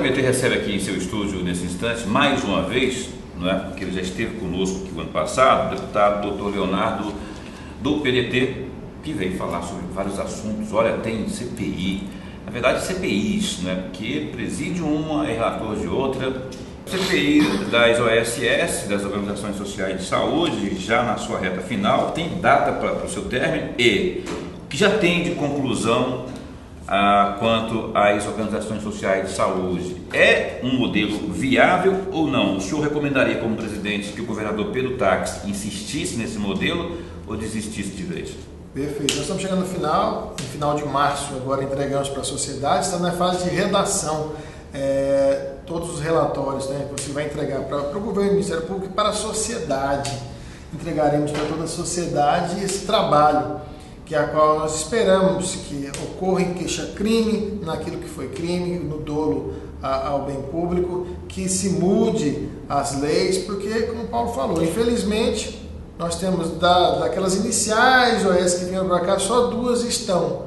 PT recebe aqui em seu estúdio, nesse instante, mais uma vez, não é? Porque ele já esteve conosco aqui o ano passado, o deputado Dr. Leonardo, do PDT, que veio falar sobre vários assuntos. Olha, tem CPI, na verdade CPIs, né? Porque preside uma e relator de outra. CPI das OSS, das Organizações Sociais de Saúde, já na sua reta final, tem data para o seu término e que já tem de conclusão quanto às organizações sociais de saúde. É um modelo viável ou não? O senhor recomendaria como presidente que o governador Pedro Táxi insistisse nesse modelo ou desistisse de vez? Perfeito. Nós estamos chegando no final de março, agora entregamos para a sociedade, estamos na fase de redação. Todos os relatórios, né, que você vai entregar para o governo, Ministério Público e para a sociedade. Entregaremos para toda a sociedade esse trabalho, que é a qual nós esperamos que ocorra em queixa-crime, naquilo que foi crime, no dolo ao bem público, que se mude as leis, porque, como o Paulo falou, infelizmente, nós temos daquelas iniciais OS que vieram para cá, só duas estão.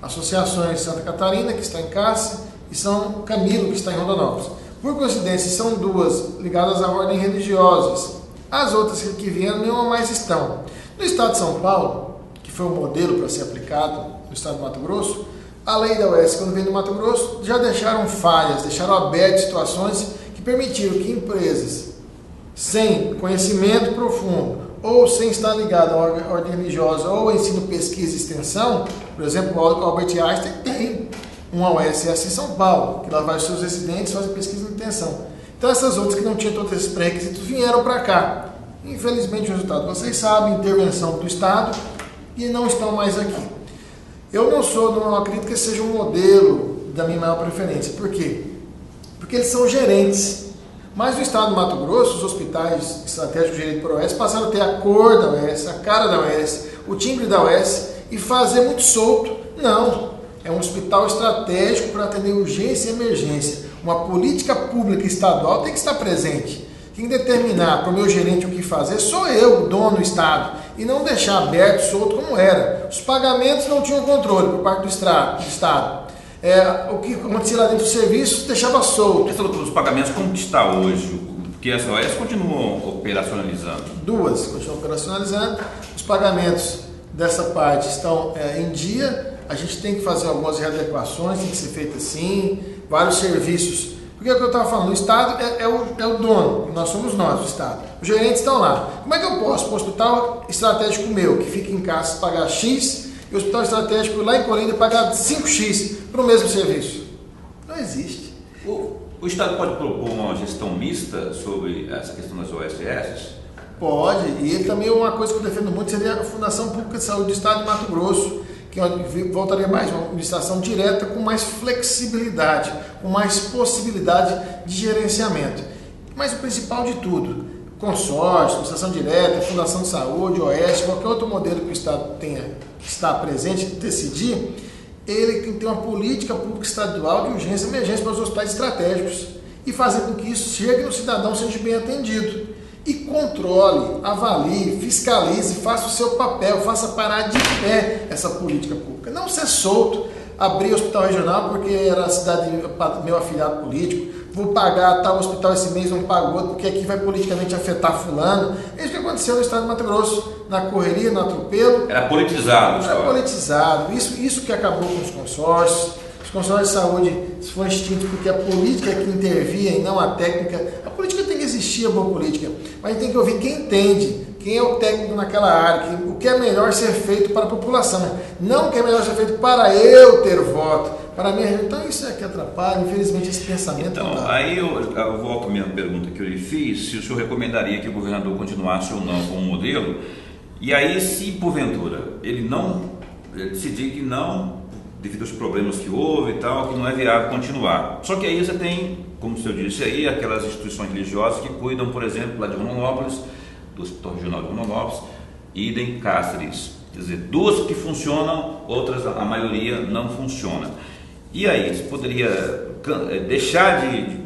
Associações Santa Catarina, que está em Cássia, e São Camilo, que está em Rondonópolis. Por coincidência, são duas ligadas a ordens religiosas. As outras que vieram, nenhuma mais estão. No estado de São Paulo, que foi o modelo para ser aplicado no estado do Mato Grosso, a lei da UES, quando veio do Mato Grosso, já deixaram falhas, deixaram abertas situações que permitiram que empresas sem conhecimento profundo ou sem estar ligado à ordem religiosa ou ao ensino, pesquisa e extensão, por exemplo, o Albert Einstein tem uma OSS em São Paulo, que lá vai os seus residentes fazer pesquisa e extensão. Então essas outras que não tinham todos esses pré-requisitos vieram para cá. Infelizmente o resultado, vocês sabem, intervenção do Estado e não estão mais aqui. Eu não acredito que esse seja um modelo da minha maior preferência. Por quê? Porque eles são gerentes. Mas no estado do Mato Grosso, os hospitais estratégicos geridos por OS passaram a ter a cor da OS, a cara da OS, o timbre da OS e fazer muito solto. Não. É um hospital estratégico para atender urgência e emergência. Uma política pública estadual tem que estar presente. Quem determinar para o meu gerente o que fazer sou eu, o dono do Estado, e não deixar aberto, solto como era. Os pagamentos não tinham controle por parte do Estado. O que acontecia lá dentro do serviço deixava solto. Essa dos pagamentos, como que está hoje? Porque as OS continuam operacionalizando. Duas continuam operacionalizando. Os pagamentos dessa parte estão em dia. A gente tem que fazer algumas readequações, tem que ser feito assim, vários serviços. Porque é o que eu estava falando, o Estado é o dono, nós somos nós, o Estado. Os gerentes estão lá. Como é que eu posso, para o hospital estratégico meu, que fica em casa, pagar X, e o hospital estratégico lá em Colina pagar 5X para o mesmo serviço? Não existe. O Estado pode propor uma gestão mista sobre essa questão das OSS? Pode, e também uma coisa que eu defendo muito seria a Fundação Pública de Saúde do Estado de Mato Grosso, que voltaria mais uma administração direta com mais flexibilidade, com mais possibilidade de gerenciamento. Mas o principal de tudo, consórcio, administração direta, Fundação de Saúde, OS, qualquer outro modelo que o Estado tenha que estar presente, decidir, ele tem que ter uma política pública estadual de urgência e emergência para os hospitais estratégicos e fazer com que isso chegue no cidadão, seja bem atendido. E controle, avalie, fiscalize, faça o seu papel, faça parar de pé essa política pública. Não ser solto, abrir hospital regional porque era a cidade meu afiliado político, vou pagar tal hospital esse mês, não pago outro, porque aqui vai politicamente afetar fulano. É isso que aconteceu no estado do Mato Grosso, na correria, no atropelo. Era politizado. Era politizado. Isso que acabou com os consórcios. Os consórcios de saúde foram extintos porque a política é que intervia e não a técnica. A política tem que existir, a boa política, mas tem que ouvir quem entende, quem é o técnico naquela área, o que é melhor ser feito para a população, não o que é melhor ser feito para eu ter voto, para mim. Então isso é que atrapalha, infelizmente, esse pensamento. Então, aí eu volto à minha pergunta que eu lhe fiz, se o senhor recomendaria que o governador continuasse ou não com o modelo, e aí se porventura ele decidir que não, devido aos problemas que houve e tal, que não é viável continuar. Só que aí você tem, como o senhor disse aí, aquelas instituições religiosas que cuidam, por exemplo, lá de Rondonópolis, do Hospital Regional de Rondonópolis, idem Cáceres. Quer dizer, duas que funcionam, outras, a maioria, não funciona. E aí, você poderia deixar de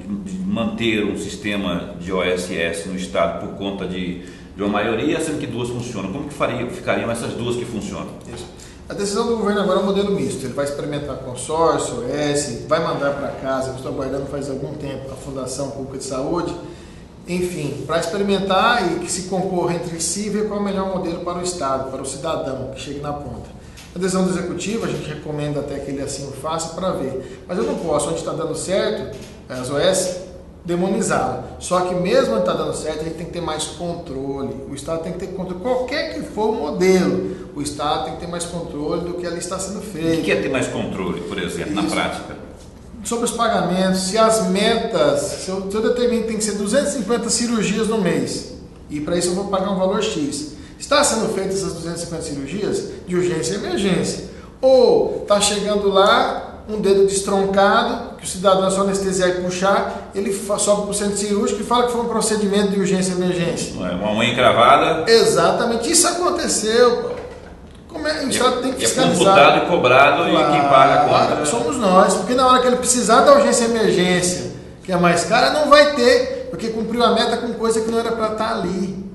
manter um sistema de OSS no Estado por conta de uma maioria, sendo que duas funcionam? Como que ficariam essas duas que funcionam? Isso. A decisão do governo agora é um modelo misto. Ele vai experimentar consórcio, OS, vai mandar para casa, que estou aguardando faz algum tempo, a Fundação Pública de Saúde, enfim, para experimentar e que se concorra entre si e ver qual é o melhor modelo para o Estado, para o cidadão que chegue na ponta. A decisão do Executivo, a gente recomenda até que ele assim o faça para ver. Mas eu não posso, onde está dando certo, as OS, demonizá-la. Só que mesmo onde está dando certo, a gente tem que ter mais controle. O Estado tem que ter controle, qualquer que for o modelo. O Estado tem que ter mais controle do que ali está sendo feito. O que é ter mais controle, por exemplo, na prática? Sobre os pagamentos, se as metas, se eu determino que tem que ser 250 cirurgias no mês, e para isso eu vou pagar um valor X. Está sendo feitas essas 250 cirurgias de urgência e emergência. Ou está chegando lá um dedo destroncado, que o cidadão é só anestesiar e puxar, ele sobe para o centro cirúrgico e fala que foi um procedimento de urgência e emergência. Não é uma unha encravada? Exatamente, isso aconteceu, pô. O Estado tem que fiscalizar. É computado e cobrado, claro, e quem paga a conta somos nós, porque na hora que ele precisar da urgência e emergência, que é mais cara, não vai ter, porque cumpriu a meta com coisa que não era para estar ali.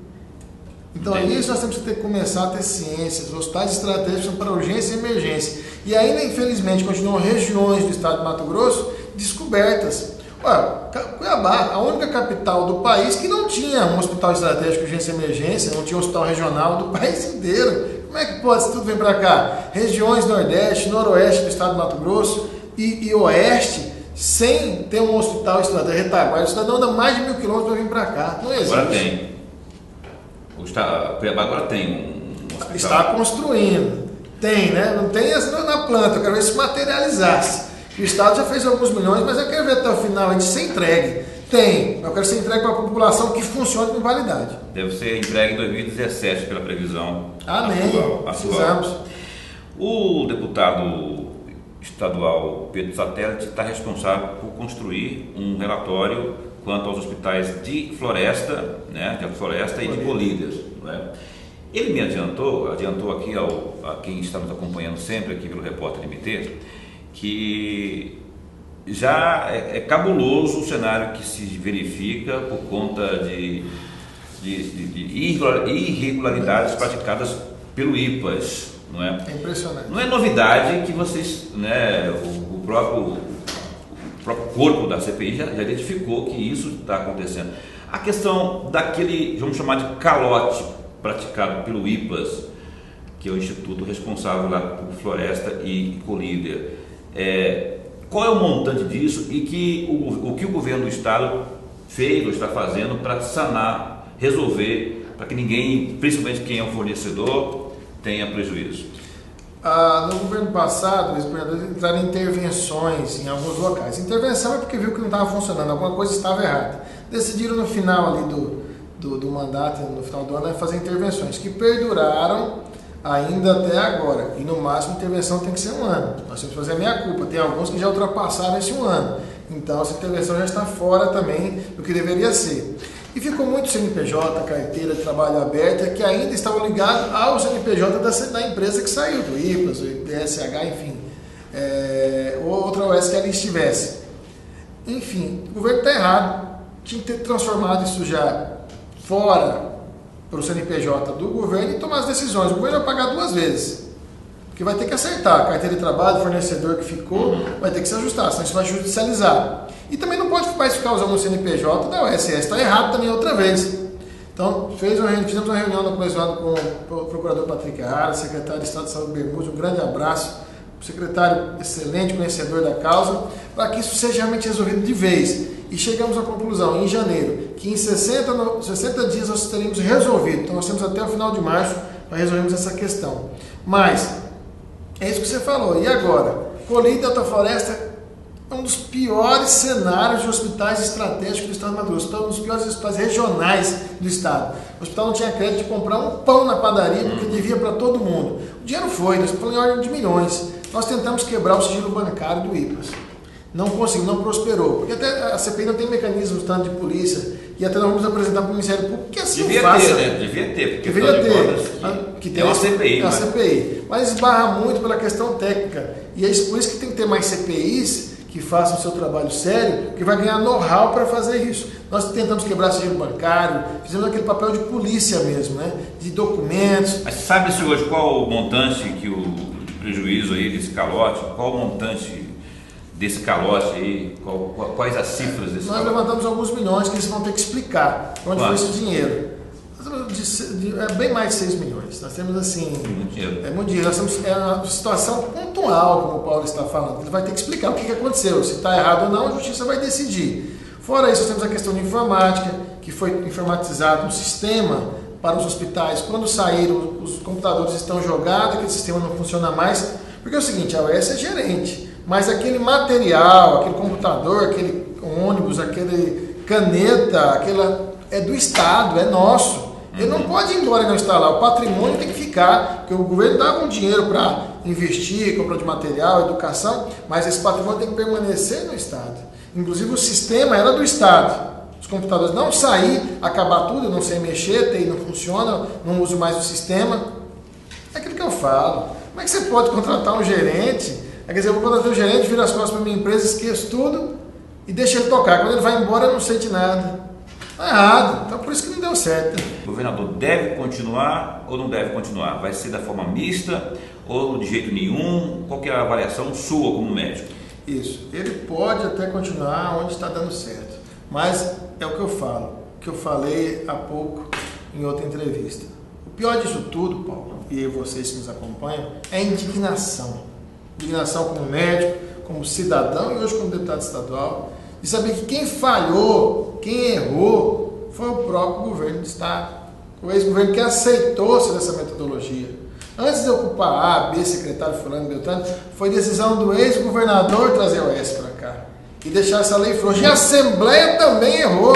Então, isso nós temos que ter que começar a ter ciência. Os hospitais estratégicos são para urgência e emergência. E ainda, infelizmente, continuam regiões do estado de Mato Grosso descobertas. Cuiabá, a única capital do país que não tinha um hospital estratégico de urgência e emergência, não tinha um hospital regional do país inteiro. Como é que pode, se tudo vem para cá? Regiões nordeste, noroeste do estado de Mato Grosso e oeste, sem ter um hospital estratégico, retaguarda. O cidadão anda mais de 1000 quilômetros para vir para cá. Não existe. Agora tem. Cuiabá agora tem um hospital. Está construindo. Tem, né? Não tem na planta. Eu quero ver se materializasse. O Estado já fez alguns milhões, mas eu quero ver até o final a gente ser entregue. Tem. Eu quero ser entregue para a população que funcione com qualidade. Deve ser entregue em 2017 pela previsão. Amém. Precisamos. O deputado estadual Pedro Satélite está responsável por construir um relatório quanto aos hospitais de Floresta, né, de Floresta e de Colídeas. Né? Ele me adiantou aqui a quem está nos acompanhando sempre aqui pelo Repórter MT, que já é cabuloso o cenário que se verifica por conta de irregularidades praticadas pelo IPAS. Não é? É impressionante. Não é novidade que vocês, né, o próprio corpo da CPI já identificou que isso está acontecendo. A questão daquele, vamos chamar de calote praticado pelo IPAS, que é o instituto responsável lá por Floresta e Colíder, qual é o montante disso e o que o governo do estado fez ou está fazendo para sanar, resolver, para que ninguém, principalmente quem é o fornecedor, tenha prejuízo? No governo passado, os governadores entraram em intervenções em alguns locais. Intervenção é porque viu que não estava funcionando, alguma coisa estava errada. Decidiram no final ali do mandato, no final do ano, fazer intervenções que perduraram ainda até agora. E no máximo, a intervenção tem que ser 1 ano. Nós temos que fazer a meia-culpa. Tem alguns que já ultrapassaram esse 1 ano. Então, essa intervenção já está fora também do que deveria ser. E ficou muito CNPJ, carteira de trabalho aberta, que ainda estavam ligados ao CNPJ da empresa que saiu, do IPAS, do DSH, enfim, ou outra OS que ali estivesse. Enfim, o governo está errado. Tinha que ter transformado isso já fora para o CNPJ do governo e tomar as decisões. O governo vai pagar 2 vezes, porque vai ter que acertar a carteira de trabalho, fornecedor que ficou, vai ter que se ajustar, senão isso vai judicializar. E também não pode mais ficar usando o CNPJ da OSS, está errado também outra vez. Então, fizemos uma reunião no colegiado com o procurador Patrick Ara, secretário de Estado de Saúde Bermudes, um grande abraço, o secretário excelente, conhecedor da causa, para que isso seja realmente resolvido de vez. E chegamos à conclusão, em janeiro, que em 60 dias nós teremos resolvido. Então, nós temos até o final de março para resolvermos essa questão. Mas, é isso que você falou. E agora? Colíder, Alta Floresta é um dos piores cenários de hospitais estratégicos do estado de Mato Grosso. Um dos piores hospitais regionais do estado. O hospital não tinha crédito de comprar um pão na padaria, porque devia para todo mundo. O dinheiro foi, nós estamos falando em ordem de milhões. Nós tentamos quebrar o sigilo bancário do IPAS. Não conseguiu, não prosperou. Porque até a CPI não tem mecanismos tanto de polícia. E até nós vamos apresentar para o Ministério Público que assim devia faça. Ter, né? Devia ter, porque deveria ter. Que tem uma CPI. É uma CPI. Mas esbarra muito pela questão técnica. E é por isso que tem que ter mais CPIs que façam o seu trabalho sério, que vai ganhar know-how para fazer isso. Nós tentamos quebrar sigilo bancário, fizemos aquele papel de polícia mesmo, né? De documentos. Mas sabe-se hoje qual o montante prejuízo aí desse calote? Qual o montante desse calote aí? Quais as cifras desse Nós calote? levantamos alguns milhões que eles vão ter que explicar onde foi esse dinheiro. É bem mais de 6 milhões. Nós temos assim. Muito dinheiro. É muito dinheiro. Nós temos uma situação pontual, como o Paulo está falando. Ele vai ter que explicar o que aconteceu. Se está errado ou não, a justiça vai decidir. Fora isso, nós temos a questão de informática, que foi informatizado um sistema para os hospitais. Quando saíram, os computadores estão jogados, aquele sistema não funciona mais. Porque é o seguinte, a OS é gerente, mas aquele material, aquele computador, aquele ônibus, aquele caneta, aquela é do Estado, é nosso. Ele não pode ir embora e não instalar. O patrimônio tem que ficar, porque o governo dava um dinheiro para investir, compra de material, educação, mas esse patrimônio tem que permanecer no Estado. Inclusive o sistema era do Estado. Os computadores não sair, acabar tudo, eu não sei mexer, TI não funciona, não uso mais o sistema. É aquilo que eu falo. Como é que você pode contratar um gerente? Quer dizer, eu vou contratar um gerente, viro as costas para a minha empresa, esqueço tudo e deixa ele tocar. Quando ele vai embora, eu não sei de nada. Está errado. Então por isso que não deu certo. O governador deve continuar ou não deve continuar? Vai ser da forma mista ou de jeito nenhum? Qual que é a avaliação sua como médico? Isso. Ele pode até continuar onde está dando certo. Mas é o que eu falo, que eu falei há pouco em outra entrevista. O pior disso tudo, Paulo, e vocês que nos acompanham, é a indignação. Indignação como médico, como cidadão e hoje como deputado estadual, de saber que quem falhou, quem errou, foi o próprio governo do Estado. O ex-governo que aceitou-se dessa metodologia. Antes de ocupar A, B, secretário fulano, Beltrano, foi decisão do ex-governador trazer o OS para cá e deixar essa lei frouxa. E a Assembleia também errou.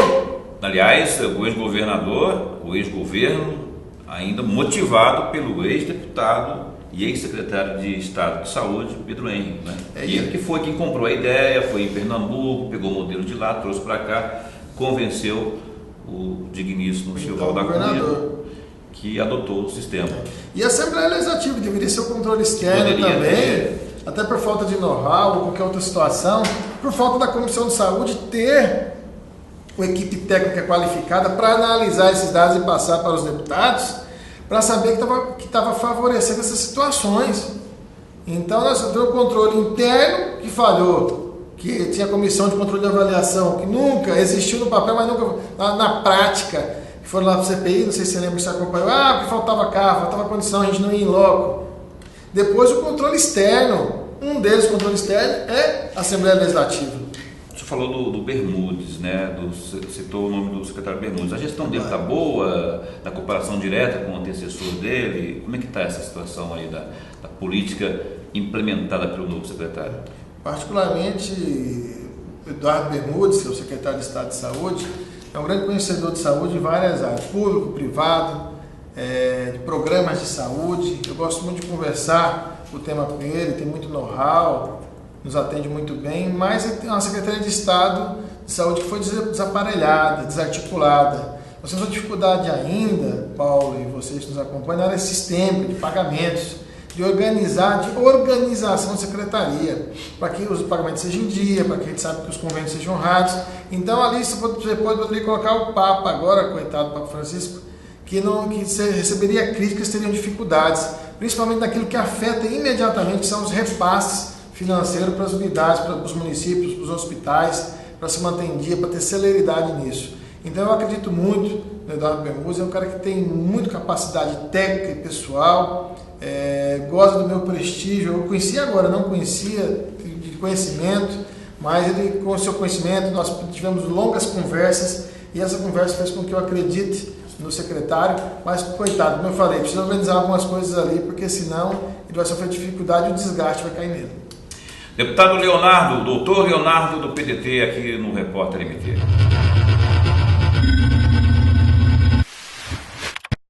Aliás, o ex-governador, o ex-governo, ainda motivado pelo ex-deputado e ex-secretário de Estado de Saúde, Pedro Henrique, né? Ele que foi quem comprou a ideia, foi em Pernambuco, pegou o modelo de lá, trouxe para cá, convenceu o digníssimo Silval da Cunha, que adotou o sistema. E a Assembleia Legislativa deveria ser o controle externo também, até por falta de know-how ou qualquer outra situação, por falta da Comissão de Saúde ter uma equipe técnica qualificada para analisar esses dados e passar para os deputados, para saber que estava favorecendo essas situações. Então nós temos o controle interno que falhou, que tinha a comissão de controle de avaliação, que nunca existiu no papel, mas nunca na prática. Foram lá para o CPI, não sei se você lembra, se acompanhou, porque faltava carro, faltava condição, a gente não ia em loco. Depois o controle externo, um deles, o controle externo, é a Assembleia Legislativa. Você falou do Bermudes, né? Citou o nome do secretário Bermudes. A gestão dele está boa, da cooperação direta com o antecessor dele? Como é que está essa situação aí da política implementada pelo novo secretário? Particularmente, Eduardo Bermudes, que é o secretário de Estado de Saúde, é um grande conhecedor de saúde em várias áreas, público, privado, de programas de saúde. Eu gosto muito de conversar o tema com ele, tem muito know-how, nos atende muito bem, mas ele tem uma Secretaria de Estado de Saúde que foi desaparelhada, desarticulada. Nós temos uma dificuldade ainda, Paulo e vocês que nos acompanham, na área sistêmica, de pagamentos, de organização da secretaria, para que os pagamentos sejam em dia, para que a gente saiba que os convênios sejam honrados. Então ali você poderia colocar o Papa agora, coitado do Papa Francisco, que receberia críticas, teriam dificuldades, principalmente naquilo que afeta imediatamente, que são os repasses financeiros para as unidades, para os municípios, para os hospitais, para se manter em dia, para ter celeridade nisso. Então eu acredito muito no Eduardo Bermudes, é um cara que tem muita capacidade técnica e pessoal, gosta do meu prestígio. Eu conhecia agora, não conhecia de conhecimento, mas ele, com o seu conhecimento, nós tivemos longas conversas e essa conversa fez com que eu acredite no secretário, mas coitado, como eu falei, precisa organizar algumas coisas ali, porque senão ele vai sofrer dificuldade e o desgaste vai cair nele. Deputado Leonardo, doutor Leonardo do PDT aqui no Repórter MT.